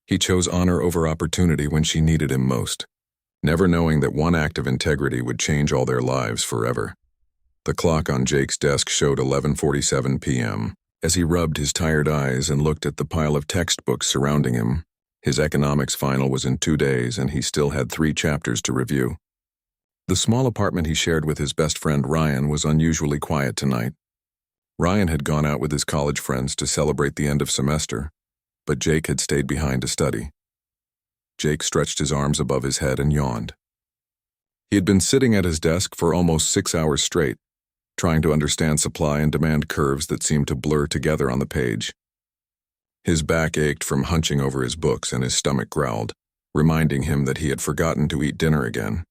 He chose honor over opportunity when she needed him most, never knowing that one act of integrity would change all their lives forever. The clock on Jake's desk showed 11:47 p.m. As he rubbed his tired eyes and looked at the pile of textbooks surrounding him, his economics final was in 2 days and he still had 3 chapters to review. The small apartment he shared with his best friend Ryan was unusually quiet tonight. Ryan had gone out with his college friends to celebrate the end of semester, but Jake had stayed behind to study. Jake stretched his arms above his head and yawned. He had been sitting at his desk for almost 6 hours straight, trying to understand supply and demand curves that seemed to blur together on the page. His back ached from hunching over his books and his stomach growled, reminding him that he had forgotten to eat dinner again.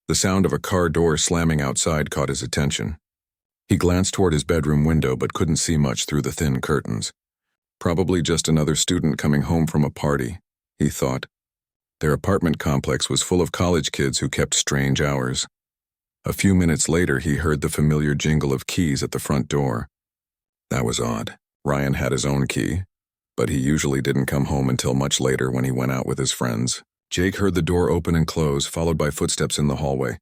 The sound of a car door slamming outside caught his attention. He glanced toward his bedroom window but couldn't see much through the thin curtains. Probably just another student coming home from a party, he thought. Their apartment complex was full of college kids who kept strange hours. A few minutes later, he heard the familiar jingle of keys at the front door. That was odd. Ryan had his own key, but he usually didn't come home until much later when he went out with his friends. Jake heard the door open and close, followed by footsteps in the hallway.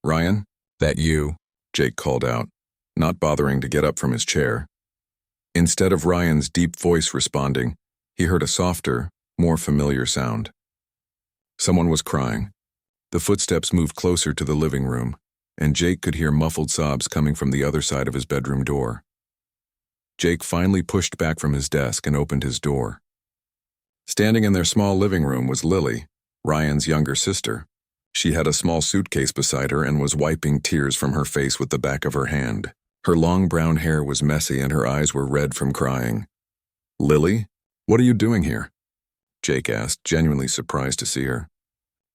"Ryan, that you?" Jake called out, not bothering to get up from his chair. Instead of Ryan's deep voice responding, he heard a softer, more familiar sound. Someone was crying. The footsteps moved closer to the living room, and Jake could hear muffled sobs coming from the other side of his bedroom door. Jake finally pushed back from his desk and opened his door. Standing in their small living room was Lily, Ryan's younger sister. She had a small suitcase beside her and was wiping tears from her face with the back of her hand. Her long brown hair was messy and her eyes were red from crying. "Lily, what are you doing here?" Jake asked, genuinely surprised to see her.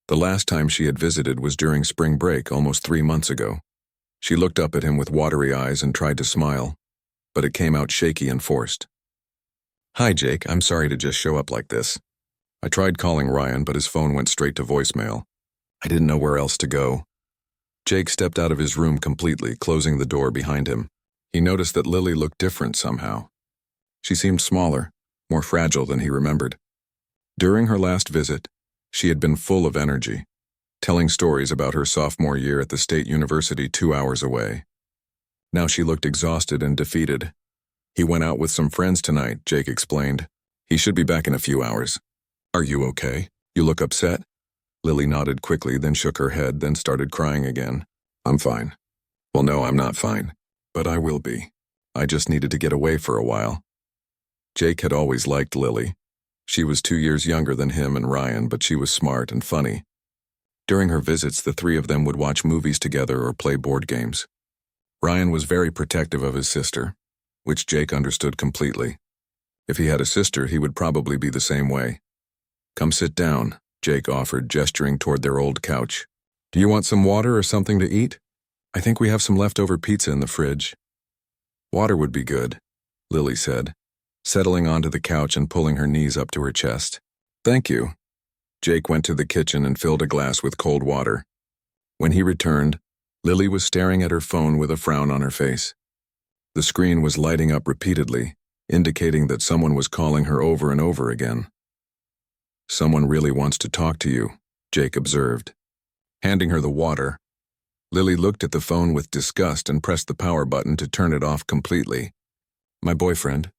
The last time she had visited was during spring break almost 3 months ago. She looked up at him with watery eyes and tried to smile, but it came out shaky and forced. "Hi, Jake, I'm sorry to just show up like this. I tried calling Ryan, but his phone went straight to voicemail. I didn't know where else to go." Jake stepped out of his room completely, closing the door behind him. He noticed that Lily looked different somehow. She seemed smaller, more fragile than he remembered. During her last visit, she had been full of energy, telling stories about her sophomore year at the state university 2 hours away. Now she looked exhausted and defeated. "He went out with some friends tonight," Jake explained. "He should be back in a few hours." "Are you okay? You look upset?" Lily nodded quickly, then shook her head, then started crying again. "I'm fine." "Well, no, I'm not fine. But I will be. I just needed to get away for a while." Jake had always liked Lily. She was 2 years younger than him and Ryan, but she was smart and funny. During her visits, the 3 of them would watch movies together or play board games. Ryan was very protective of his sister, which Jake understood completely. If he had a sister, he would probably be the same way. "Come sit down," Jake offered, gesturing toward their old couch. "Do you want some water or something to eat? I think we have some leftover pizza in the fridge." "Water would be good," Lily said, settling onto the couch and pulling her knees up to her chest. "Thank you." Jake went to the kitchen and filled a glass with cold water. When he returned, Lily was staring at her phone with a frown on her face. The screen was lighting up repeatedly, indicating that someone was calling her over and over again. "Someone really wants to talk to you," Jake observed. Handing her the water, Lily looked at the phone with disgust and pressed the power button to turn it off completely. "My boyfriend.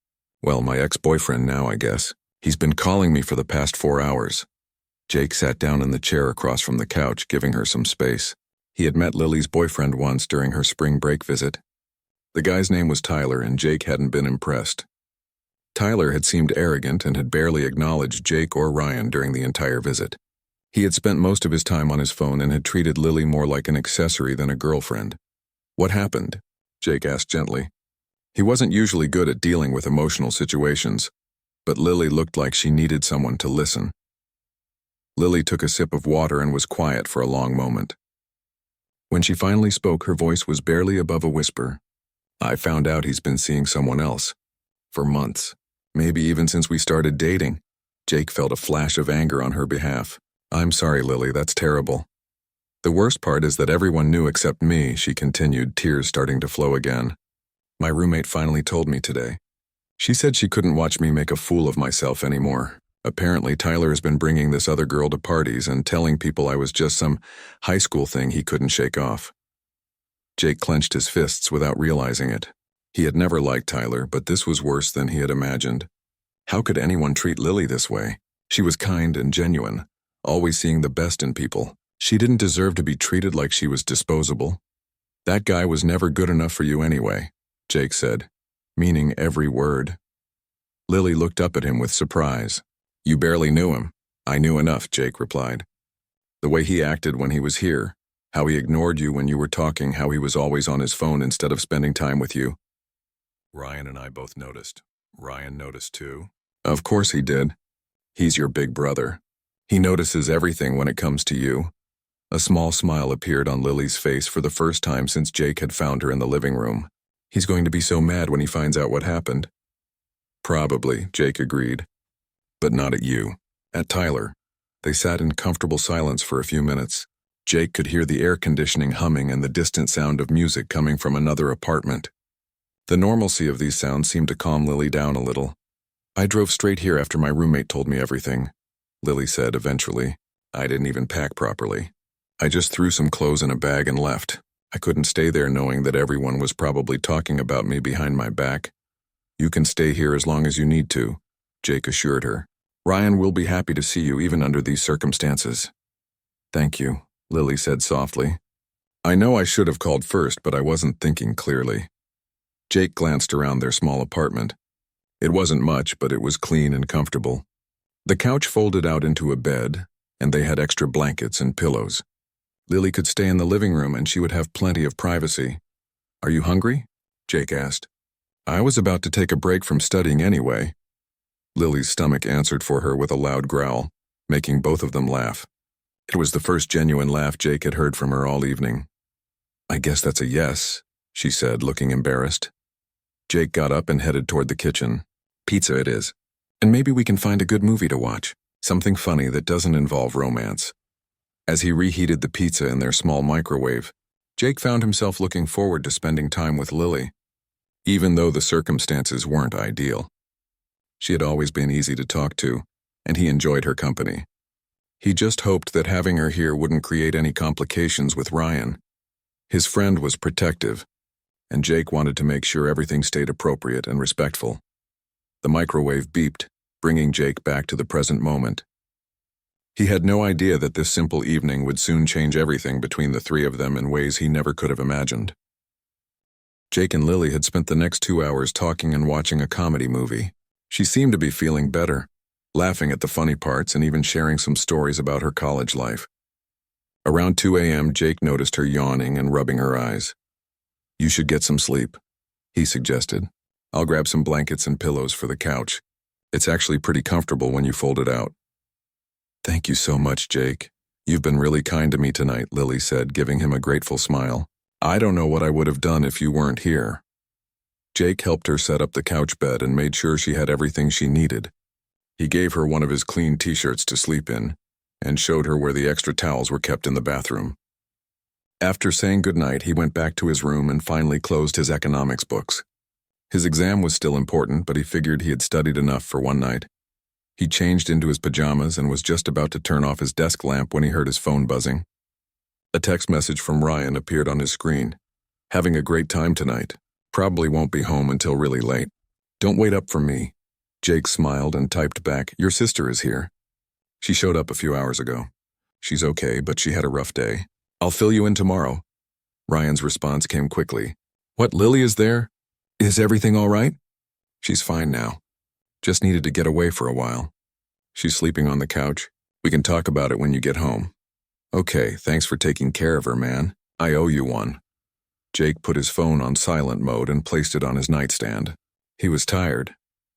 Well, my ex-boyfriend now, I guess. He's been calling me for the past 4 hours. Jake sat down in the chair across from the couch, giving her some space. He had met Lily's boyfriend once during her spring break visit. The guy's name was Tyler, and Jake hadn't been impressed. Tyler had seemed arrogant and had barely acknowledged Jake or Ryan during the entire visit. He had spent most of his time on his phone and had treated Lily more like an accessory than a girlfriend. "What happened?" Jake asked gently. He wasn't usually good at dealing with emotional situations, but Lily looked like she needed someone to listen. Lily took a sip of water and was quiet for a long moment. When she finally spoke, her voice was barely above a whisper. "I found out he's been seeing someone else. For months. Maybe even since we started dating." Jake felt a flash of anger on her behalf. "I'm sorry, Lily, that's terrible." "The worst part is that everyone knew except me," she continued, tears starting to flow again. "My roommate finally told me today. She said she couldn't watch me make a fool of myself anymore. Apparently, Tyler has been bringing this other girl to parties and telling people I was just some high school thing he couldn't shake off. Jake clenched his fists without realizing it. He had never liked Tyler, but this was worse than he had imagined. How could anyone treat Lily this way? She was kind and genuine, always seeing the best in people. She didn't deserve to be treated like she was disposable. That guy was never good enough for you anyway, Jake said, meaning every word. Lily looked up at him with surprise. You barely knew him. I knew enough, Jake replied. The way he acted when he was here, how he ignored you when you were talking, how he was always on his phone instead of spending time with you. Ryan and I both noticed. Ryan noticed too. Of course he did. He's your big brother. He notices everything when it comes to you. A small smile appeared on Lily's face for the first time since Jake had found her in the living room. He's going to be so mad when he finds out what happened. Probably, Jake agreed. But not at you. At Tyler. They sat in comfortable silence for a few minutes. Jake could hear the air conditioning humming and the distant sound of music coming from another apartment. The normalcy of these sounds seemed to calm Lily down a little. I drove straight here after my roommate told me everything, Lily said eventually. I didn't even pack properly. I just threw some clothes in a bag and left. I couldn't stay there knowing that everyone was probably talking about me behind my back. You can stay here as long as you need to, Jake assured her. Ryan will be happy to see you even under these circumstances. Thank you, Lily said softly. I know I should have called first, but I wasn't thinking clearly. Jake glanced around their small apartment. It wasn't much, but it was clean and comfortable. The couch folded out into a bed, and they had extra blankets and pillows. Lily could stay in the living room and she would have plenty of privacy. Are you hungry? Jake asked. I was about to take a break from studying anyway. Lily's stomach answered for her with a loud growl, making both of them laugh. It was the first genuine laugh Jake had heard from her all evening. I guess that's a yes, she said, looking embarrassed. Jake got up and headed toward the kitchen. Pizza it is. And maybe we can find a good movie to watch. Something funny that doesn't involve romance. As he reheated the pizza in their small microwave, Jake found himself looking forward to spending time with Lily, even though the circumstances weren't ideal. She had always been easy to talk to, and he enjoyed her company. He just hoped that having her here wouldn't create any complications with Ryan. His friend was protective, and Jake wanted to make sure everything stayed appropriate and respectful. The microwave beeped, bringing Jake back to the present moment. He had no idea that this simple evening would soon change everything between the three of them in ways he never could have imagined. Jake and Lily had spent the next 2 hours talking and watching a comedy movie. She seemed to be feeling better, laughing at the funny parts and even sharing some stories about her college life. Around 2 a.m., Jake noticed her yawning and rubbing her eyes. You should get some sleep, he suggested. I'll grab some blankets and pillows for the couch. It's actually pretty comfortable when you fold it out. Thank you so much, Jake. You've been really kind to me tonight, Lily said, giving him a grateful smile. I don't know what I would have done if you weren't here. Jake helped her set up the couch bed and made sure she had everything she needed. He gave her one of his clean t-shirts to sleep in and showed her where the extra towels were kept in the bathroom. After saying goodnight, he went back to his room and finally closed his economics books. His exam was still important, but he figured he had studied enough for one night. He changed into his pajamas and was just about to turn off his desk lamp when he heard his phone buzzing. A text message from Ryan appeared on his screen. Having a great time tonight. Probably won't be home until really late. Don't wait up for me. Jake smiled and typed back, your sister is here. She showed up a few hours ago. She's okay, but she had a rough day. I'll fill you in tomorrow. Ryan's response came quickly. What, Lily is there? Is everything all right? She's fine now. Just needed to get away for a while. She's sleeping on the couch. We can talk about it when you get home. Okay, thanks for taking care of her, man. I owe you one. Jake put his phone on silent mode and placed it on his nightstand. He was tired,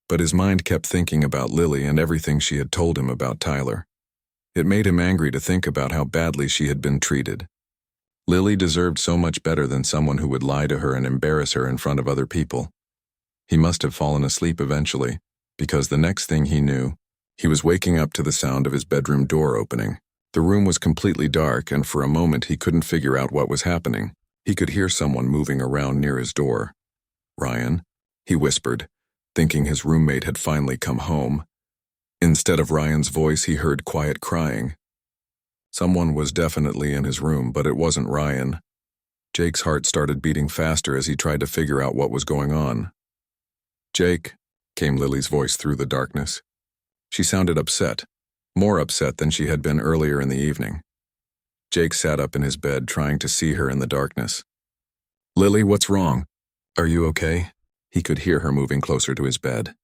but his mind kept thinking about Lily and everything she had told him about Tyler. It made him angry to think about how badly she had been treated. Lily deserved so much better than someone who would lie to her and embarrass her in front of other people. He must have fallen asleep eventually, because the next thing he knew, he was waking up to the sound of his bedroom door opening. The room was completely dark, and for a moment he couldn't figure out what was happening. He could hear someone moving around near his door. Ryan, he whispered, thinking his roommate had finally come home. Instead of Ryan's voice, he heard quiet crying. Someone was definitely in his room, but it wasn't Ryan. Jake's heart started beating faster as he tried to figure out what was going on. "Jake," came Lily's voice through the darkness. She sounded upset, more upset than she had been earlier in the evening. Jake sat up in his bed, trying to see her in the darkness. "Lily, what's wrong? Are you okay?" He could hear her moving closer to his bed.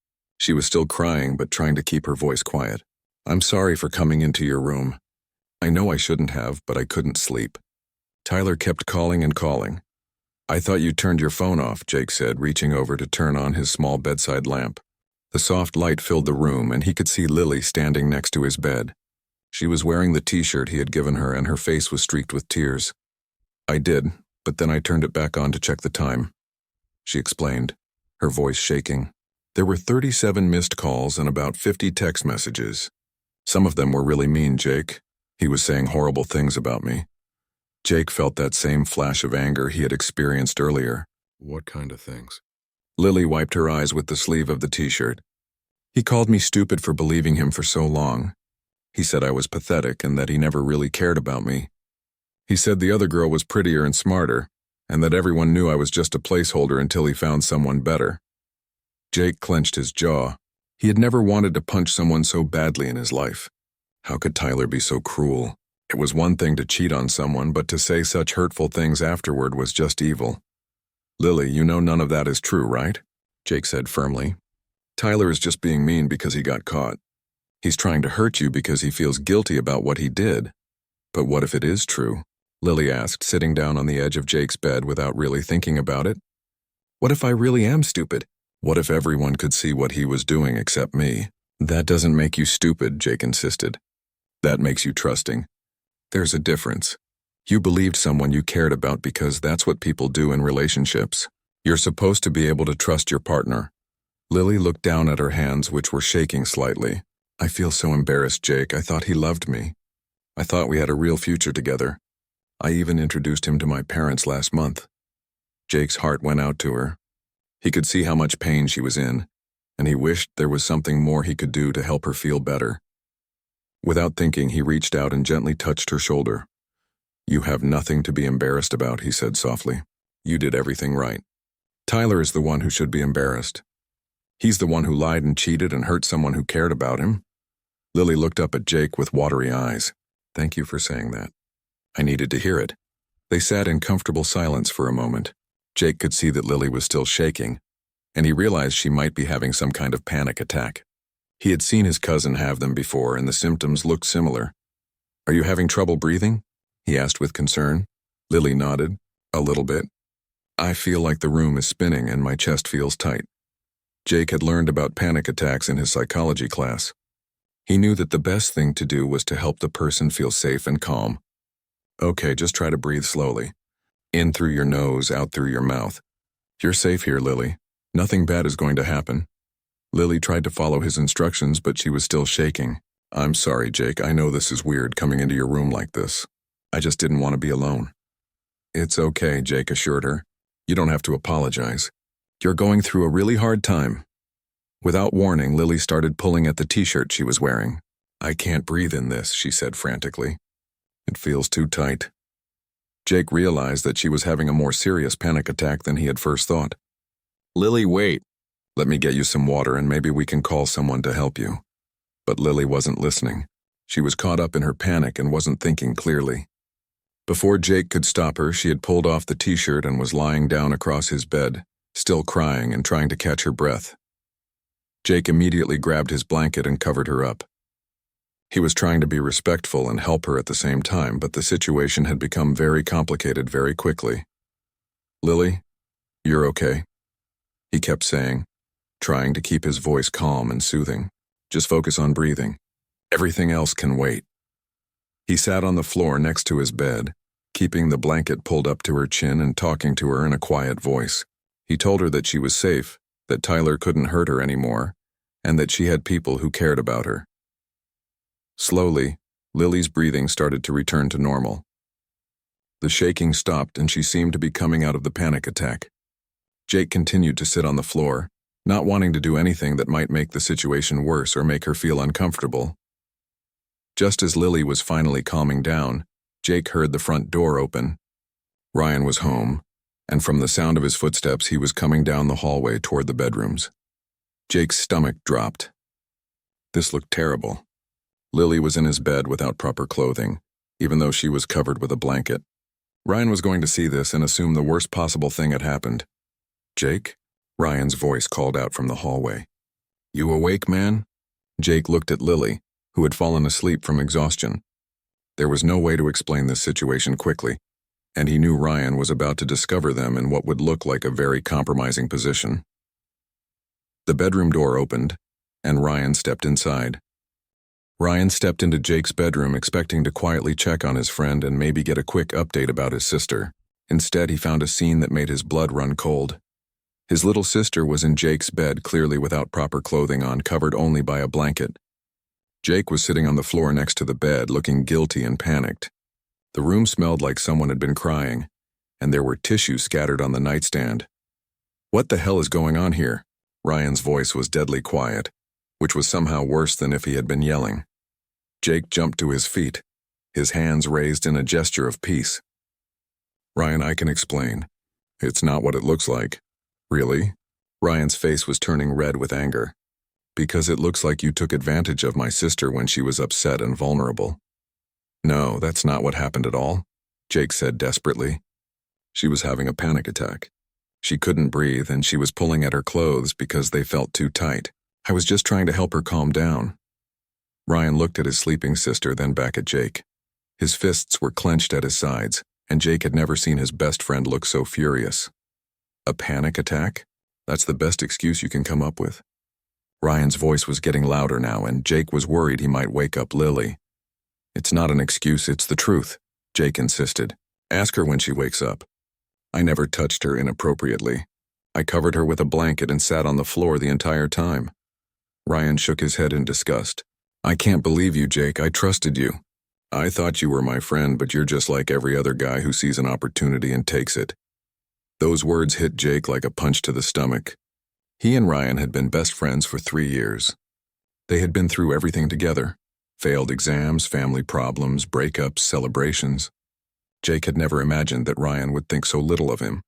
She was still crying, but trying to keep her voice quiet. "I'm sorry for coming into your room. I know I shouldn't have, but I couldn't sleep. Tyler kept calling and calling." "I thought you turned your phone off," Jake said, reaching over to turn on his small bedside lamp. The soft light filled the room, and he could see Lily standing next to his bed. She was wearing the t-shirt he had given her, and her face was streaked with tears. "I did, but then I turned it back on to check the time," she explained, her voice shaking. "There were 37 missed calls and about 50 text messages. Some of them were really mean, Jake. He was saying horrible things about me." Jake felt that same flash of anger he had experienced earlier. "What kind of things?" Lily wiped her eyes with the sleeve of the t-shirt. "He called me stupid for believing him for so long. He said I was pathetic and that he never really cared about me. He said the other girl was prettier and smarter, and that everyone knew I was just a placeholder until he found someone better." Jake clenched his jaw. He had never wanted to punch someone so badly in his life. How could Tyler be so cruel? It was one thing to cheat on someone, but to say such hurtful things afterward was just evil. "Lily, you know none of that is true, right?" Jake said firmly. "Tyler is just being mean because he got caught. He's trying to hurt you because he feels guilty about what he did. But what if it is true?" Lily asked, sitting down on the edge of Jake's bed without really thinking about it. "What if I really am stupid? What if everyone could see what he was doing except me?" "That doesn't make you stupid," Jake insisted. "That makes you trusting. There's a difference. You believed someone you cared about because that's what people do in relationships. You're supposed to be able to trust your partner." Lily looked down at her hands, which were shaking slightly. "I feel so embarrassed, Jake. I thought he loved me. I thought we had a real future together. I even introduced him to my parents last month." Jake's heart went out to her. He could see how much pain she was in, and he wished there was something more he could do to help her feel better. Without thinking, he reached out and gently touched her shoulder. "You have nothing to be embarrassed about," he said softly. "You did everything right. Tyler is the one who should be embarrassed. He's the one who lied and cheated and hurt someone who cared about him." Lily looked up at Jake with watery eyes. "Thank you for saying that. I needed to hear it." They sat in comfortable silence for a moment. Jake could see that Lily was still shaking, and he realized she might be having some kind of panic attack. He had seen his cousin have them before, and the symptoms looked similar. "Are you having trouble breathing?" he asked with concern. Lily nodded. "A little bit. I feel like the room is spinning and my chest feels tight." Jake had learned about panic attacks in his psychology class. He knew that the best thing to do was to help the person feel safe and calm. "Okay, just try to breathe slowly. In through your nose, out through your mouth. You're safe here, Lily. Nothing bad is going to happen." Lily tried to follow his instructions, but she was still shaking. "I'm sorry, Jake. I know this is weird coming into your room like this. I just didn't want to be alone." "It's okay," Jake assured her. "You don't have to apologize. You're going through a really hard time." Without warning, Lily started pulling at the t-shirt she was wearing. "I can't breathe in this," she said frantically. "It feels too tight." Jake realized that she was having a more serious panic attack than he had first thought. "Lily, wait. Let me get you some water and maybe we can call someone to help you." But Lily wasn't listening. She was caught up in her panic and wasn't thinking clearly. Before Jake could stop her, she had pulled off the t-shirt and was lying down across his bed, still crying and trying to catch her breath. Jake immediately grabbed his blanket and covered her up. He was trying to be respectful and help her at the same time, but the situation had become very complicated very quickly. "Lily, you're okay," he kept saying, trying to keep his voice calm and soothing. "Just focus on breathing. Everything else can wait." He sat on the floor next to his bed, keeping the blanket pulled up to her chin and talking to her in a quiet voice. He told her that she was safe, that Tyler couldn't hurt her anymore, and that she had people who cared about her. Slowly, Lily's breathing started to return to normal. The shaking stopped and she seemed to be coming out of the panic attack. Jake continued to sit on the floor, not wanting to do anything that might make the situation worse or make her feel uncomfortable. Just as Lily was finally calming down, Jake heard the front door open. Ryan was home, and from the sound of his footsteps, he was coming down the hallway toward the bedrooms. Jake's stomach dropped. This looked terrible. Lily was in his bed without proper clothing, even though she was covered with a blanket. Ryan was going to see this and assume the worst possible thing had happened. "Jake?" Ryan's voice called out from the hallway. "You awake, man?" Jake looked at Lily, who had fallen asleep from exhaustion. There was no way to explain this situation quickly, and he knew Ryan was about to discover them in what would look like a very compromising position. The bedroom door opened, and Ryan stepped inside. Ryan stepped into Jake's bedroom expecting to quietly check on his friend and maybe get a quick update about his sister. Instead, he found a scene that made his blood run cold. His little sister was in Jake's bed, clearly without proper clothing on, covered only by a blanket. Jake was sitting on the floor next to the bed, looking guilty and panicked. The room smelled like someone had been crying, and there were tissues scattered on the nightstand. "What the hell is going on here?" Ryan's voice was deadly quiet, which was somehow worse than if he had been yelling. Jake jumped to his feet, his hands raised in a gesture of peace. "Ryan, I can explain. It's not what it looks like." "Really?" Ryan's face was turning red with anger. "Because it looks like you took advantage of my sister when she was upset and vulnerable." "No, that's not what happened at all," Jake said desperately. "She was having a panic attack. She couldn't breathe and she was pulling at her clothes because they felt too tight. I was just trying to help her calm down." Ryan looked at his sleeping sister, then back at Jake. His fists were clenched at his sides, and Jake had never seen his best friend look so furious. "A panic attack? That's the best excuse you can come up with." Ryan's voice was getting louder now, and Jake was worried he might wake up Lily. "It's not an excuse, it's the truth," Jake insisted. "Ask her when she wakes up. I never touched her inappropriately. I covered her with a blanket and sat on the floor the entire time." Ryan shook his head in disgust. "I can't believe you, Jake. I trusted you. I thought you were my friend, but you're just like every other guy who sees an opportunity and takes it." Those words hit Jake like a punch to the stomach. He and Ryan had been best friends for 3 years. They had been through everything together. Failed exams, family problems, breakups, celebrations. Jake had never imagined that Ryan would think so little of him.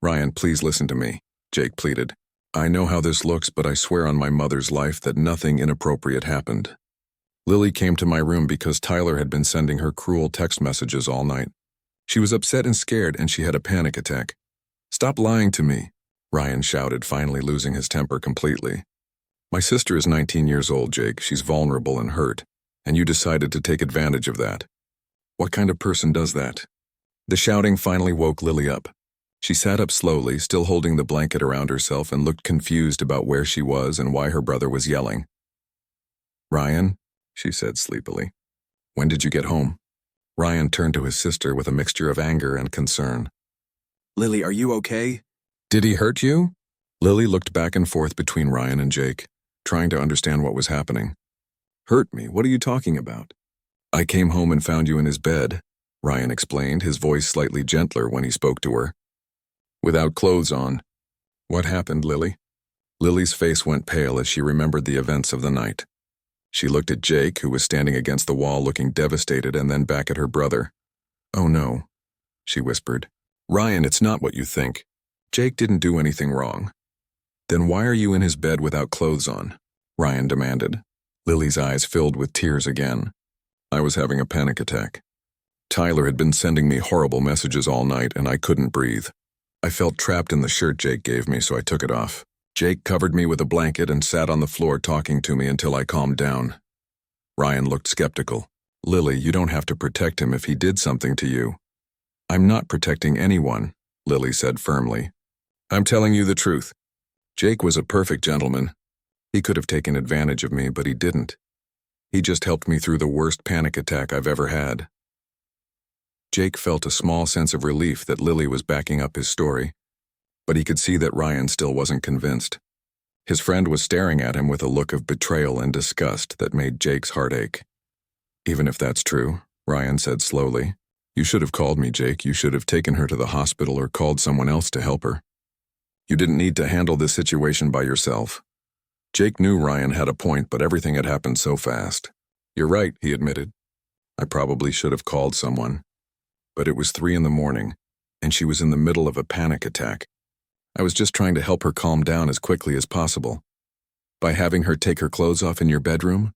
"Ryan, please listen to me," Jake pleaded. "I know how this looks, but I swear on my mother's life that nothing inappropriate happened. Lily came to my room because Tyler had been sending her cruel text messages all night. She was upset and scared, and she had a panic attack." "Stop lying to me," Ryan shouted, finally losing his temper completely. "My sister is 19 years old, Jake. She's vulnerable and hurt, and you decided to take advantage of that. What kind of person does that?" The shouting finally woke Lily up. She sat up slowly, still holding the blanket around herself, and looked confused about where she was and why her brother was yelling. "Ryan," she said sleepily, "when did you get home?" Ryan turned to his sister with a mixture of anger and concern. "Lily, are you okay? Did he hurt you?" Lily looked back and forth between Ryan and Jake, trying to understand what was happening. "Hurt me? What are you talking about?" "I came home and found you in his bed," Ryan explained, his voice slightly gentler when he spoke to her. "Without clothes on." "What happened, Lily?" Lily's face went pale as she remembered the events of the night. She looked at Jake, who was standing against the wall looking devastated, and then back at her brother. "Oh no," she whispered. "Ryan, it's not what you think. Jake didn't do anything wrong." "Then why are you in his bed without clothes on?" Ryan demanded. Lily's eyes filled with tears again. "I was having a panic attack. Tyler had been sending me horrible messages all night, and I couldn't breathe. I felt trapped in the shirt Jake gave me, so I took it off. Jake covered me with a blanket and sat on the floor talking to me until I calmed down." Ryan looked skeptical. "Lily, you don't have to protect him if he did something to you." "I'm not protecting anyone," Lily said firmly. "I'm telling you the truth. Jake was a perfect gentleman. He could have taken advantage of me, but he didn't. He just helped me through the worst panic attack I've ever had." Jake felt a small sense of relief that Lily was backing up his story, but he could see that Ryan still wasn't convinced. His friend was staring at him with a look of betrayal and disgust that made Jake's heart ache. "Even if that's true," Ryan said slowly, "you should have called me, Jake. You should have taken her to the hospital or called someone else to help her." You didn't need to handle this situation by yourself. Jake knew Ryan had a point, but everything had happened so fast. You're right, he admitted. I probably should have called someone. But it was 3 a.m, and she was in the middle of a panic attack. I was just trying to help her calm down as quickly as possible. By having her take her clothes off in your bedroom?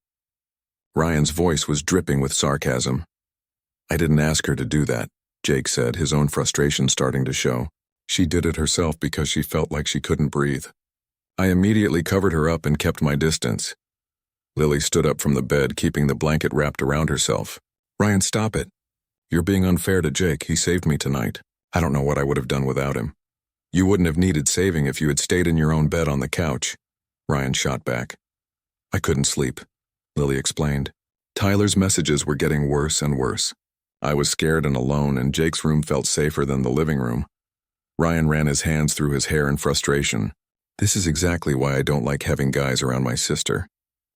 Ryan's voice was dripping with sarcasm. I didn't ask her to do that, Jake said, his own frustration starting to show. She did it herself because she felt like she couldn't breathe. I immediately covered her up and kept my distance. Lily stood up from the bed, keeping the blanket wrapped around herself. Ryan, stop it. You're being unfair to Jake. He saved me tonight. I don't know what I would have done without him. You wouldn't have needed saving if you had stayed in your own bed on the couch, Ryan shot back. I couldn't sleep, Lily explained. Tyler's messages were getting worse and worse. I was scared and alone, and Jake's room felt safer than the living room. Ryan ran his hands through his hair in frustration. This is exactly why I don't like having guys around my sister.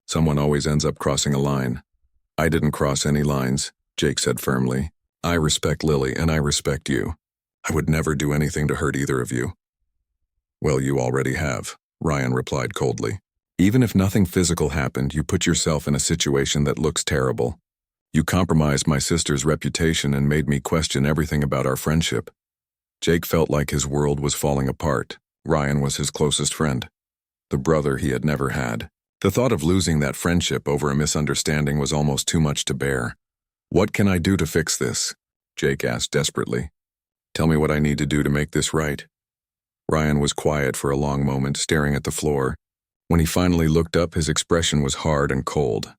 Someone always ends up crossing a line. I didn't cross any lines, Jake said firmly. I respect Lily, and I respect you. I would never do anything to hurt either of you. Well, you already have, Ryan replied coldly. Even if nothing physical happened, you put yourself in a situation that looks terrible. You compromised my sister's reputation and made me question everything about our friendship. Jake felt like his world was falling apart. Ryan was his closest friend, the brother he had never had. The thought of losing that friendship over a misunderstanding was almost too much to bear. What can I do to fix this? Jake asked desperately. Tell me what I need to do to make this right. Ryan was quiet for a long moment, staring at the floor. When he finally looked up, his expression was hard and cold.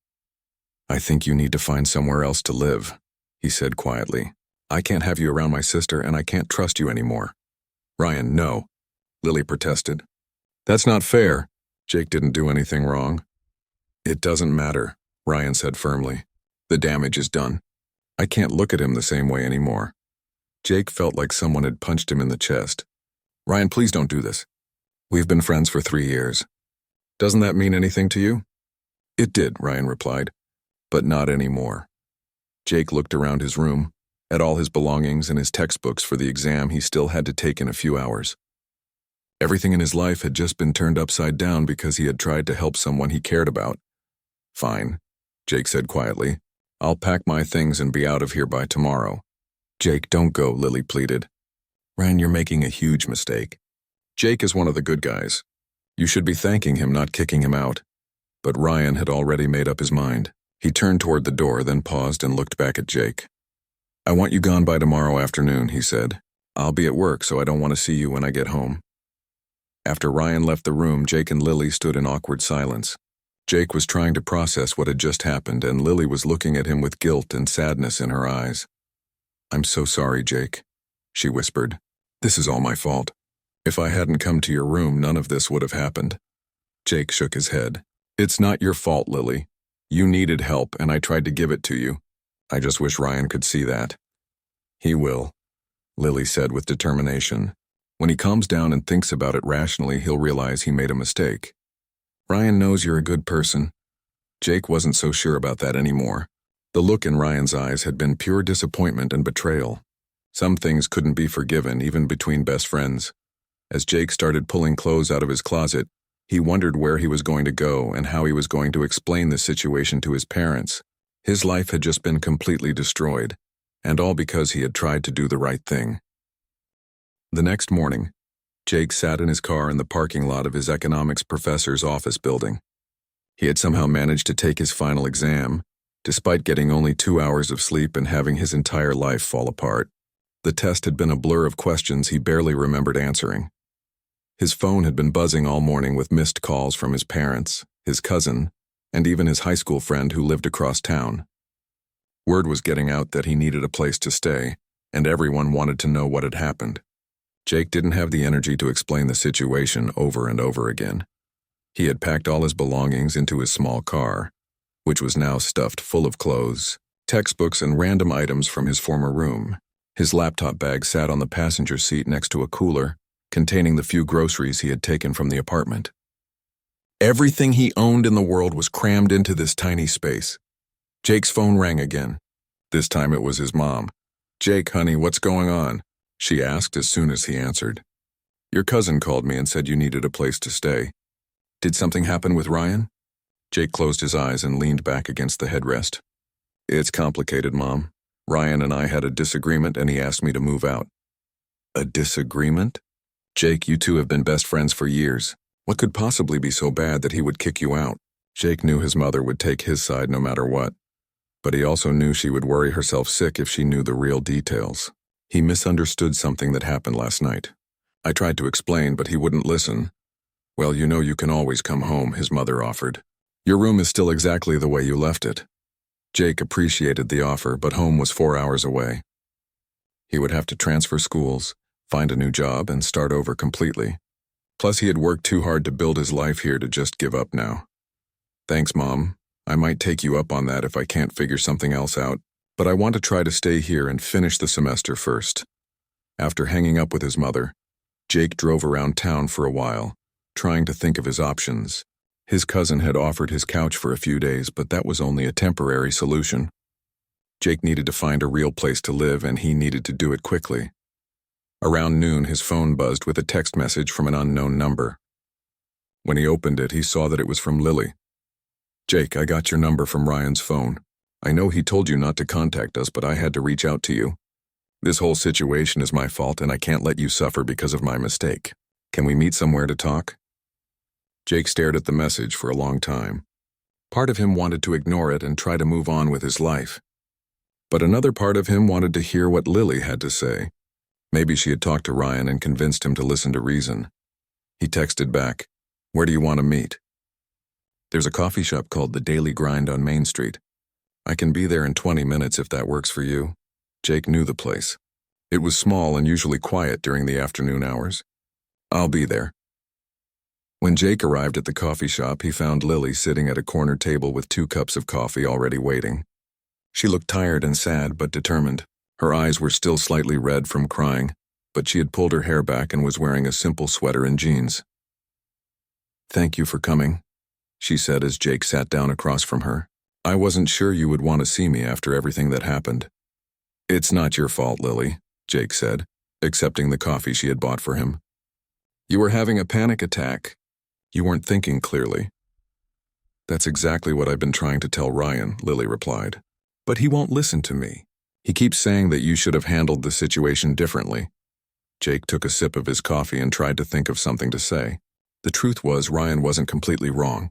I think you need to find somewhere else to live, he said quietly. I can't have you around my sister, and I can't trust you anymore. Ryan, no, Lily protested. That's not fair. Jake didn't do anything wrong. It doesn't matter, Ryan said firmly. The damage is done. I can't look at him the same way anymore. Jake felt like someone had punched him in the chest. Ryan, please don't do this. We've been friends for 3 years. Doesn't that mean anything to you? It did, Ryan replied, but not anymore. Jake looked around his room, at all his belongings and his textbooks for the exam he still had to take in a few hours. Everything in his life had just been turned upside down because he had tried to help someone he cared about. Fine, Jake said quietly. I'll pack my things and be out of here by tomorrow. Jake, don't go, Lily pleaded. Ryan, you're making a huge mistake. Jake is one of the good guys. You should be thanking him, not kicking him out. But Ryan had already made up his mind. He turned toward the door, then paused and looked back at Jake. I want you gone by tomorrow afternoon, he said. I'll be at work, so I don't want to see you when I get home. After Ryan left the room, Jake and Lily stood in awkward silence. Jake was trying to process what had just happened, and Lily was looking at him with guilt and sadness in her eyes. I'm so sorry, Jake, she whispered. This is all my fault. If I hadn't come to your room, none of this would have happened. Jake shook his head. It's not your fault, Lily. You needed help, and I tried to give it to you. I just wish Ryan could see that. He will, Lily said with determination. When he calms down and thinks about it rationally, he'll realize he made a mistake. Ryan knows you're a good person. Jake wasn't so sure about that anymore. The look in Ryan's eyes had been pure disappointment and betrayal. Some things couldn't be forgiven, even between best friends. As Jake started pulling clothes out of his closet, he wondered where he was going to go and how he was going to explain the situation to his parents. His life had just been completely destroyed, and all because he had tried to do the right thing. The next morning, Jake sat in his car in the parking lot of his economics professor's office building. He had somehow managed to take his final exam, despite getting only 2 hours of sleep and having his entire life fall apart. The test had been a blur of questions he barely remembered answering. His phone had been buzzing all morning with missed calls from his parents, his cousin, and even his high school friend who lived across town. Word was getting out that he needed a place to stay, and everyone wanted to know what had happened. Jake didn't have the energy to explain the situation over and over again. He had packed all his belongings into his small car, which was now stuffed full of clothes, textbooks, and random items from his former room. His laptop bag sat on the passenger seat next to a cooler, containing the few groceries he had taken from the apartment. Everything he owned in the world was crammed into this tiny space. Jake's phone rang again. This time it was his mom. Jake, honey, what's going on? She asked as soon as he answered. Your cousin called me and said you needed a place to stay. Did something happen with Ryan? Jake closed his eyes and leaned back against the headrest. It's complicated, Mom. Ryan and I had a disagreement and he asked me to move out. A disagreement? Jake, you two have been best friends for years. What could possibly be so bad that he would kick you out? Jake knew his mother would take his side no matter what, but he also knew she would worry herself sick if she knew the real details. He misunderstood something that happened last night. I tried to explain, but he wouldn't listen. Well, you know you can always come home, his mother offered. Your room is still exactly the way you left it. Jake appreciated the offer, but home was 4 hours away. He would have to transfer schools, find a new job, and start over completely. Plus, he had worked too hard to build his life here to just give up now. Thanks, Mom. I might take you up on that if I can't figure something else out, but I want to try to stay here and finish the semester first. After hanging up with his mother, Jake drove around town for a while, trying to think of his options. His cousin had offered his couch for a few days, but that was only a temporary solution. Jake needed to find a real place to live, and he needed to do it quickly. Around noon, his phone buzzed with a text message from an unknown number. When he opened it, he saw that it was from Lily. Jake, I got your number from Ryan's phone. I know he told you not to contact us, but I had to reach out to you. This whole situation is my fault, and I can't let you suffer because of my mistake. Can we meet somewhere to talk? Jake stared at the message for a long time. Part of him wanted to ignore it and try to move on with his life. But another part of him wanted to hear what Lily had to say. Maybe she had talked to Ryan and convinced him to listen to reason. He texted back, "Where do you want to meet?" "There's a coffee shop called The Daily Grind on Main Street. I can be there in 20 minutes if that works for you." Jake knew the place. It was small and usually quiet during the afternoon hours. "I'll be there." When Jake arrived at the coffee shop, he found Lily sitting at a corner table with 2 cups of coffee already waiting. She looked tired and sad but determined. Her eyes were still slightly red from crying, but she had pulled her hair back and was wearing a simple sweater and jeans. "Thank you for coming," she said as Jake sat down across from her. "I wasn't sure you would want to see me after everything that happened." "It's not your fault, Lily," Jake said, accepting the coffee she had bought for him. "You were having a panic attack. You weren't thinking clearly." "That's exactly what I've been trying to tell Ryan," Lily replied. "But he won't listen to me. He keeps saying that you should have handled the situation differently." Jake took a sip of his coffee and tried to think of something to say. The truth was, Ryan wasn't completely wrong.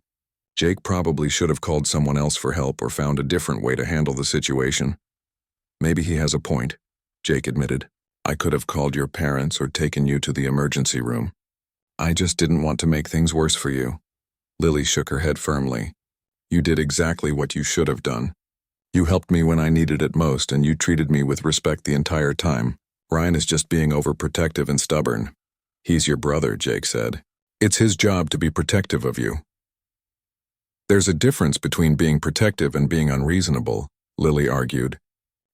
Jake probably should have called someone else for help or found a different way to handle the situation. "Maybe he has a point," Jake admitted. "I could have called your parents or taken you to the emergency room. I just didn't want to make things worse for you." Lily shook her head firmly. "You did exactly what you should have done. You helped me when I needed it most, and you treated me with respect the entire time. Ryan is just being overprotective and stubborn." "He's your brother," Jake said. "It's his job to be protective of you." "There's a difference between being protective and being unreasonable," Lily argued.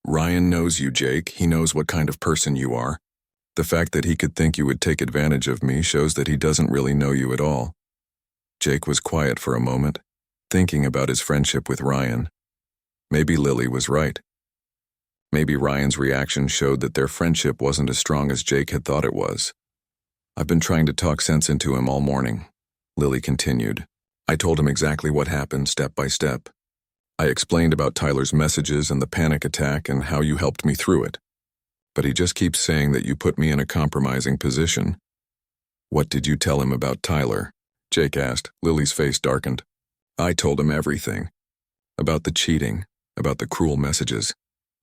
"Ryan knows you, Jake. He knows what kind of person you are. The fact that he could think you would take advantage of me shows that he doesn't really know you at all." Jake was quiet for a moment, thinking about his friendship with Ryan. Maybe Lily was right. Maybe Ryan's reaction showed that their friendship wasn't as strong as Jake had thought it was. "I've been trying to talk sense into him all morning," Lily continued. "I told him exactly what happened step by step. I explained about Tyler's messages and the panic attack and how you helped me through it. But he just keeps saying that you put me in a compromising position." "What did you tell him about Tyler?" Jake asked. Lily's face darkened. "I told him everything. About the cheating, about the cruel messages,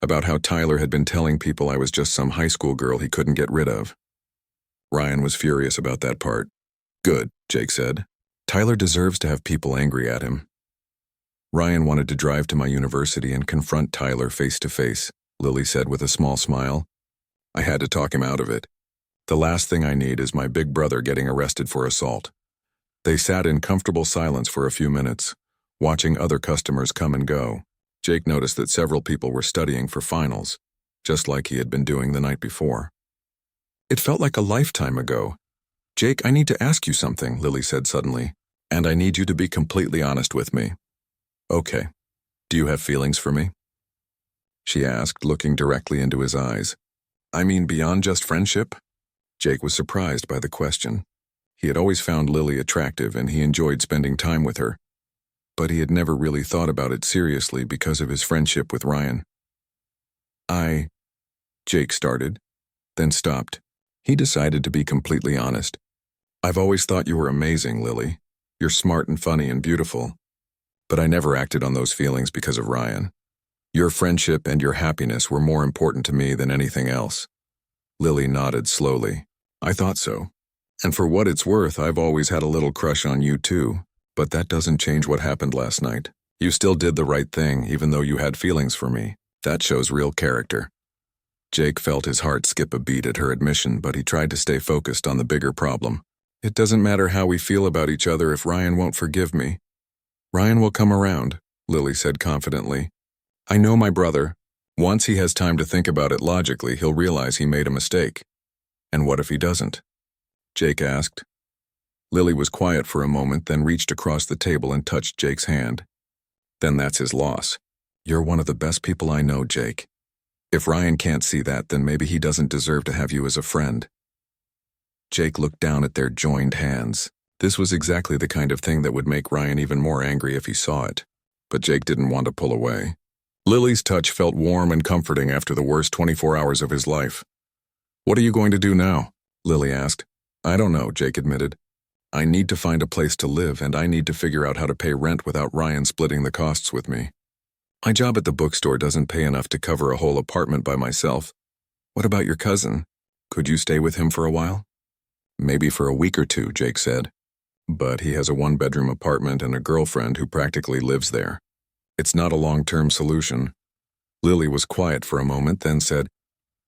about how Tyler had been telling people I was just some high school girl he couldn't get rid of." Ryan was furious about that part. "Good," Jake said. "Tyler deserves to have people angry at him." "Ryan wanted to drive to my university and confront Tyler face to face," Lily said with a small smile. "I had to talk him out of it. The last thing I need is my big brother getting arrested for assault." They sat in comfortable silence for a few minutes, watching other customers come and go. Jake noticed that several people were studying for finals, just like he had been doing the night before. "It felt like a lifetime ago." "Jake, I need to ask you something," Lily said suddenly, "and I need you to be completely honest with me." "Okay. Do you have feelings for me?" she asked, looking directly into his eyes. "I mean beyond just friendship?" Jake was surprised by the question. He had always found Lily attractive and he enjoyed spending time with her, but he had never really thought about it seriously because of his friendship with Ryan. Jake started, then stopped. He decided to be completely honest. I've always thought you were amazing, Lily. You're smart and funny and beautiful. But I never acted on those feelings because of Ryan. Your friendship and your happiness were more important to me than anything else. Lily nodded slowly. I thought so. And for what it's worth, I've always had a little crush on you too. But that doesn't change what happened last night. You still did the right thing, even though you had feelings for me. That shows real character. Jake felt his heart skip a beat at her admission, but he tried to stay focused on the bigger problem. It doesn't matter how we feel about each other if Ryan won't forgive me. Ryan will come around, Lily said confidently. I know my brother. Once he has time to think about it logically, he'll realize he made a mistake. And what if he doesn't? Jake asked. Lily was quiet for a moment, then reached across the table and touched Jake's hand. Then that's his loss. You're one of the best people I know, Jake. If Ryan can't see that, then maybe he doesn't deserve to have you as a friend. Jake looked down at their joined hands. This was exactly the kind of thing that would make Ryan even more angry if he saw it. But Jake didn't want to pull away. Lily's touch felt warm and comforting after the worst 24 hours of his life. What are you going to do now? Lily asked. I don't know, Jake admitted. I need to find a place to live, and I need to figure out how to pay rent without Ryan splitting the costs with me. My job at the bookstore doesn't pay enough to cover a whole apartment by myself. What about your cousin? Could you stay with him for a while? Maybe for a week or two, Jake said. But he has a one-bedroom apartment and a girlfriend who practically lives there. It's not a long-term solution. Lily was quiet for a moment, then said,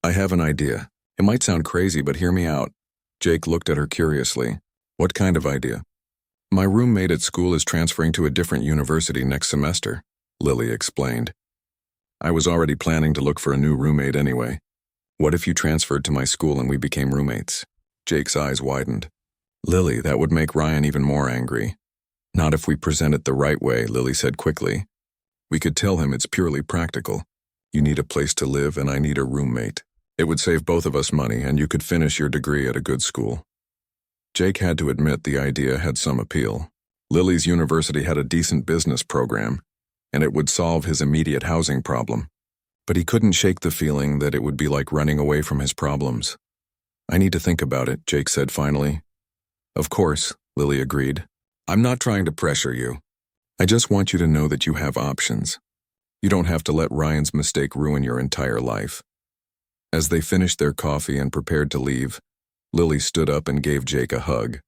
I have an idea. It might sound crazy, but hear me out. Jake looked at her curiously. What kind of idea? My roommate at school is transferring to a different university next semester, Lily explained. I was already planning to look for a new roommate anyway. What if you transferred to my school and we became roommates? Jake's eyes widened. Lily, that would make Ryan even more angry. Not if we present it the right way, Lily said quickly. We could tell him it's purely practical. You need a place to live and I need a roommate. It would save both of us money and you could finish your degree at a good school. Jake had to admit the idea had some appeal. Lily's university had a decent business program, and it would solve his immediate housing problem. But he couldn't shake the feeling that it would be like running away from his problems. I need to think about it, Jake said finally. Of course, Lily agreed. I'm not trying to pressure you. I just want you to know that you have options. You don't have to let Ryan's mistake ruin your entire life. As they finished their coffee and prepared to leave, Lily stood up and gave Jake a hug.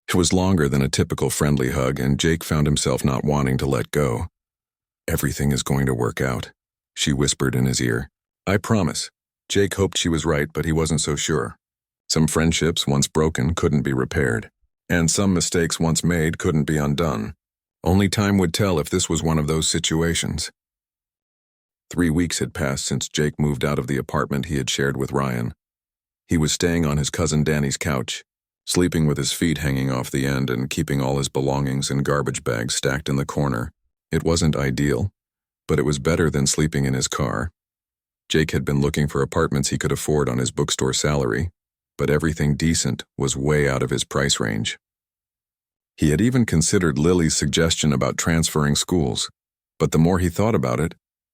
It was longer than a typical friendly hug, and Jake found himself not wanting to let go. Everything is going to work out, she whispered in his ear. I promise. Jake hoped she was right, but he wasn't so sure. Some friendships, once broken, couldn't be repaired, and some mistakes once made couldn't be undone. Only time would tell if this was one of those situations. 3 weeks had passed since Jake moved out of the apartment he had shared with Ryan. He was staying on his cousin Danny's couch, sleeping with his feet hanging off the end and keeping all his belongings in garbage bags stacked in the corner. It wasn't ideal, but it was better than sleeping in his car. Jake had been looking for apartments he could afford on his bookstore salary, but everything decent was way out of his price range. He had even considered Lily's suggestion about transferring schools, but the more he thought about it,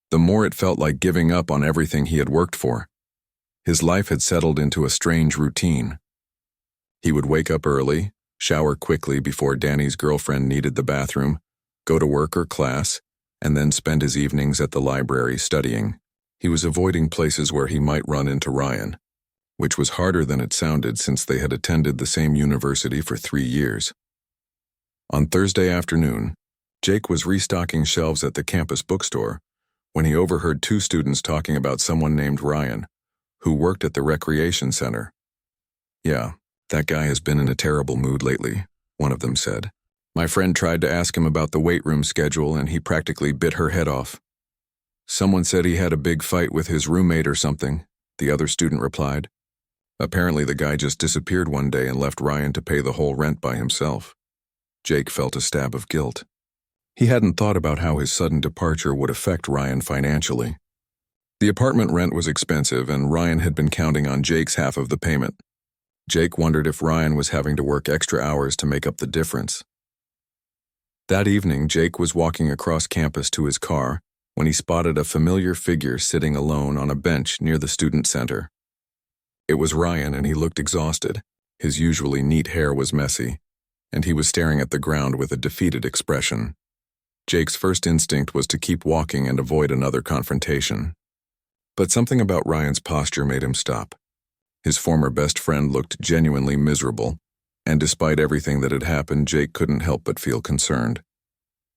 the more it felt like giving up on everything he had worked for. His life had settled into a strange routine. He would wake up early, shower quickly before Danny's girlfriend needed the bathroom, go to work or class, and then spend his evenings at the library studying. He was avoiding places where he might run into Ryan, which was harder than it sounded since they had attended the same university for 3 years. On Thursday afternoon, Jake was restocking shelves at the campus bookstore when he overheard 2 students talking about someone named Ryan, who worked at the recreation center. Yeah, that guy has been in a terrible mood lately, one of them said. My friend tried to ask him about the weight room schedule and he practically bit her head off. Someone said he had a big fight with his roommate or something, the other student replied. Apparently the guy just disappeared one day and left Ryan to pay the whole rent by himself. Jake felt a stab of guilt. He hadn't thought about how his sudden departure would affect Ryan financially. The apartment rent was expensive and Ryan had been counting on Jake's half of the payment. Jake wondered if Ryan was having to work extra hours to make up the difference. That evening, Jake was walking across campus to his car when he spotted a familiar figure sitting alone on a bench near the student center. It was Ryan, and he looked exhausted. His usually neat hair was messy, and he was staring at the ground with a defeated expression. Jake's first instinct was to keep walking and avoid another confrontation. But something about Ryan's posture made him stop. His former best friend looked genuinely miserable, and despite everything that had happened, Jake couldn't help but feel concerned.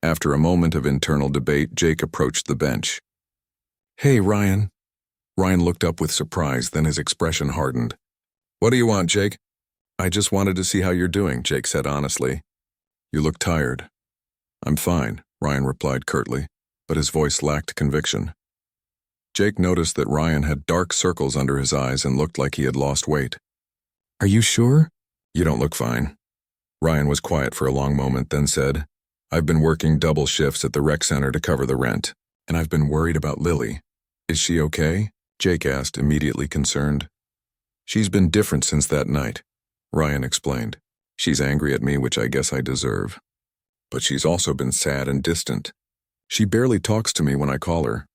After a moment of internal debate, Jake approached the bench. "Hey, Ryan." Ryan looked up with surprise, then his expression hardened. "What do you want, Jake?" "I just wanted to see how you're doing," Jake said honestly. "You look tired." "I'm fine," Ryan replied curtly, but his voice lacked conviction. Jake noticed that Ryan had dark circles under his eyes and looked like he had lost weight. "Are you sure?" "You don't look fine." Ryan was quiet for a long moment, then said, "I've been working double shifts at the rec center to cover the rent, and I've been worried about Lily. Is she okay?" Jake asked, immediately concerned. "She's been different since that night," Ryan explained. "She's angry at me, which I guess I deserve. But she's also been sad and distant. She barely talks to me when I call her."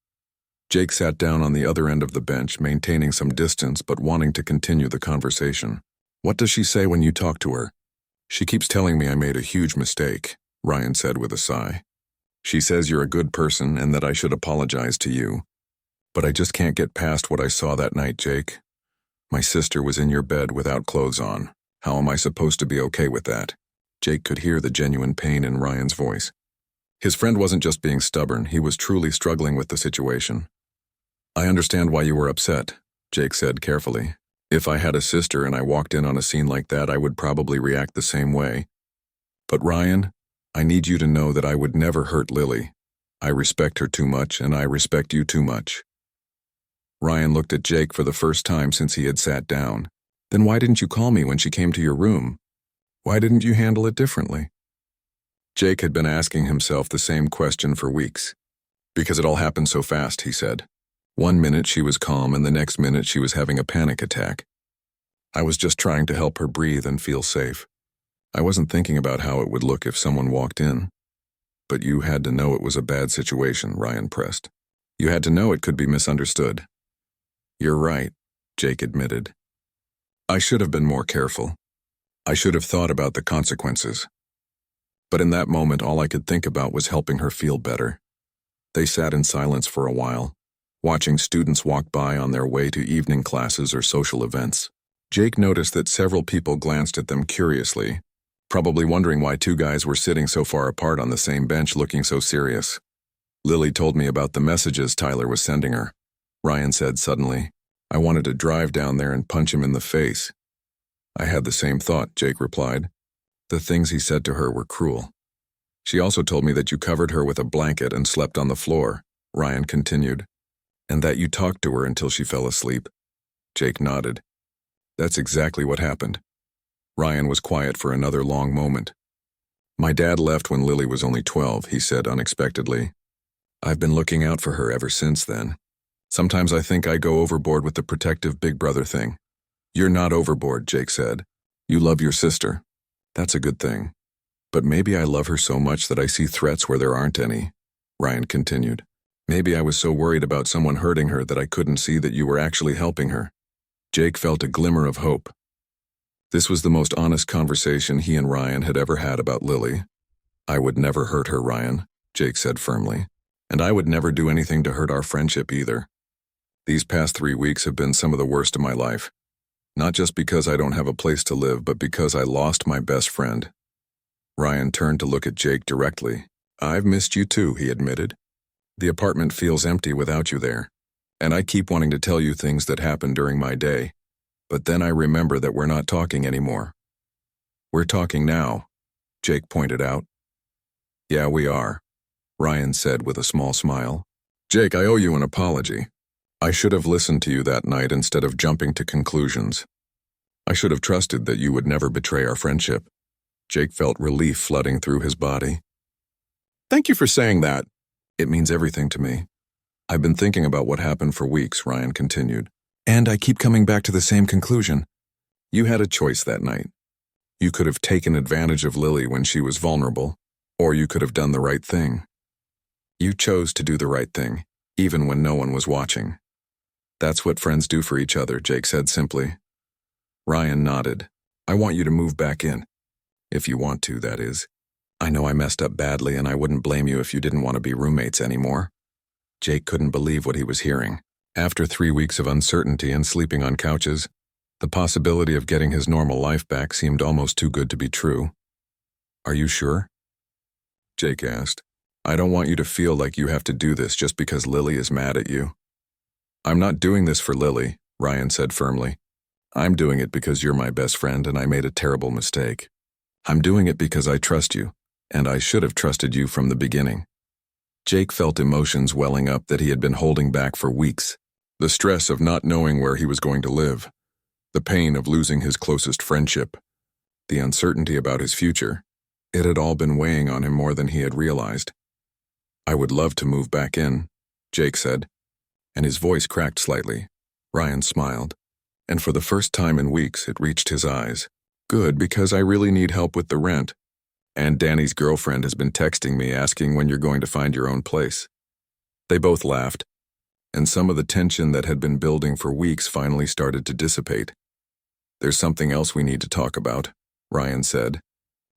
Jake sat down on the other end of the bench, maintaining some distance but wanting to continue the conversation. "What does she say when you talk to her?" "She keeps telling me I made a huge mistake," Ryan said with a sigh. "She says you're a good person and that I should apologize to you. But I just can't get past what I saw that night, Jake. My sister was in your bed without clothes on. How am I supposed to be okay with that?" Jake could hear the genuine pain in Ryan's voice. His friend wasn't just being stubborn, he was truly struggling with the situation. "I understand why you were upset," Jake said carefully. "If I had a sister and I walked in on a scene like that, I would probably react the same way. But Ryan, I need you to know that I would never hurt Lily. I respect her too much, and I respect you too much." Ryan looked at Jake for the first time since he had sat down. "Then why didn't you call me when she came to your room? Why didn't you handle it differently?" Jake had been asking himself the same question for weeks. "Because it all happened so fast," he said. "One minute she was calm and the next minute she was having a panic attack. I was just trying to help her breathe and feel safe. I wasn't thinking about how it would look if someone walked in." "But you had to know it was a bad situation," Ryan pressed. "You had to know it could be misunderstood." "You're right," Jake admitted. "I should have been more careful. I should have thought about the consequences. But in that moment, all I could think about was helping her feel better." They sat in silence for a while, watching students walk by on their way to evening classes or social events. Jake noticed that several people glanced at them curiously, probably wondering why two guys were sitting so far apart on the same bench looking so serious. "Lily told me about the messages Tyler was sending her," Ryan said suddenly. "I wanted to drive down there and punch him in the face." "I had the same thought," Jake replied. "The things he said to her were cruel." "She also told me that you covered her with a blanket and slept on the floor," Ryan continued, "and that you talked to her until she fell asleep." Jake nodded. "That's exactly what happened." Ryan was quiet for another long moment. "My dad left when Lily was only 12, he said unexpectedly. "I've been looking out for her ever since then. Sometimes I think I go overboard with the protective big brother thing." "You're not overboard," Jake said. "You love your sister. That's a good thing. But maybe I love her so much that I see threats where there aren't any," Ryan continued. "Maybe I was so worried about someone hurting her that I couldn't see that you were actually helping her." Jake felt a glimmer of hope. This was the most honest conversation he and Ryan had ever had about Lily. "I would never hurt her, Ryan," Jake said firmly. "And I would never do anything to hurt our friendship either. These past 3 weeks have been some of the worst of my life. Not just because I don't have a place to live, but because I lost my best friend." Ryan turned to look at Jake directly. "I've missed you too," he admitted. "The apartment feels empty without you there. And I keep wanting to tell you things that happened during my day. But then I remember that we're not talking anymore." "We're talking now," Jake pointed out. "Yeah, we are," Ryan said with a small smile. "Jake, I owe you an apology. I should have listened to you that night instead of jumping to conclusions. I should have trusted that you would never betray our friendship." Jake felt relief flooding through his body. "Thank you for saying that. It means everything to me. I've been thinking about what happened for weeks," Ryan continued. "And I keep coming back to the same conclusion. You had a choice that night. You could have taken advantage of Lily when she was vulnerable, or you could have done the right thing. You chose to do the right thing, even when no one was watching. That's what friends do for each other, Jake said simply. Ryan nodded. I want you to move back in. If you want to, that is. I know I messed up badly and I wouldn't blame you if you didn't want to be roommates anymore. Jake couldn't believe what he was hearing. After 3 weeks of uncertainty and sleeping on couches, the possibility of getting his normal life back seemed almost too good to be true. Are you sure? Jake asked. I don't want you to feel like you have to do this just because Lily is mad at you. I'm not doing this for Lily, Ryan said firmly. I'm doing it because you're my best friend and I made a terrible mistake. I'm doing it because I trust you, and I should have trusted you from the beginning. Jake felt emotions welling up that he had been holding back for weeks. The stress of not knowing where he was going to live, the pain of losing his closest friendship, the uncertainty about his future. It had all been weighing on him more than he had realized. I would love to move back in, Jake said, and his voice cracked slightly. Ryan smiled, and for the first time in weeks it reached his eyes. Good, because I really need help with the rent. And Danny's girlfriend has been texting me asking when you're going to find your own place. They both laughed, and some of the tension that had been building for weeks finally started to dissipate. There's something else we need to talk about, Ryan said,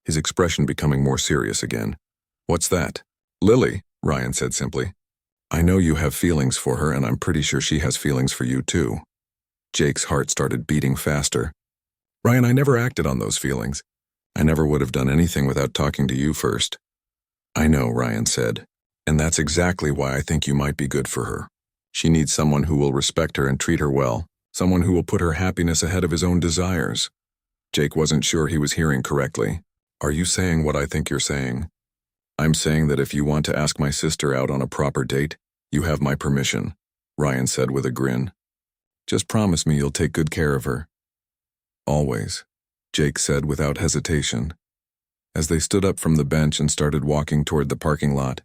his expression becoming more serious again. What's that? Lily, Ryan said simply. I know you have feelings for her, and I'm pretty sure she has feelings for you too. Jake's heart started beating faster. Ryan, I never acted on those feelings. I never would have done anything without talking to you first. I know, Ryan said, and that's exactly why I think you might be good for her. She needs someone who will respect her and treat her well, someone who will put her happiness ahead of his own desires. Jake wasn't sure he was hearing correctly. Are you saying what I think you're saying? I'm saying that if you want to ask my sister out on a proper date, you have my permission, Ryan said with a grin. Just promise me you'll take good care of her. Always, Jake said without hesitation. As they stood up from the bench and started walking toward the parking lot,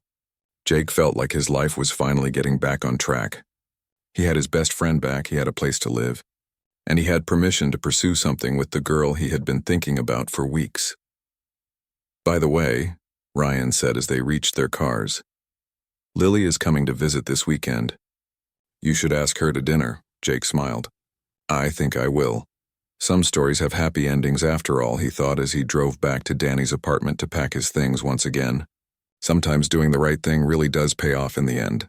Jake felt like his life was finally getting back on track. He had his best friend back, he had a place to live, and he had permission to pursue something with the girl he had been thinking about for weeks. By the way, Ryan said as they reached their cars, Lily is coming to visit this weekend. You should ask her to dinner, Jake smiled. I think I will. Some stories have happy endings after all, he thought as he drove back to Danny's apartment to pack his things once again. Sometimes doing the right thing really does pay off in the end.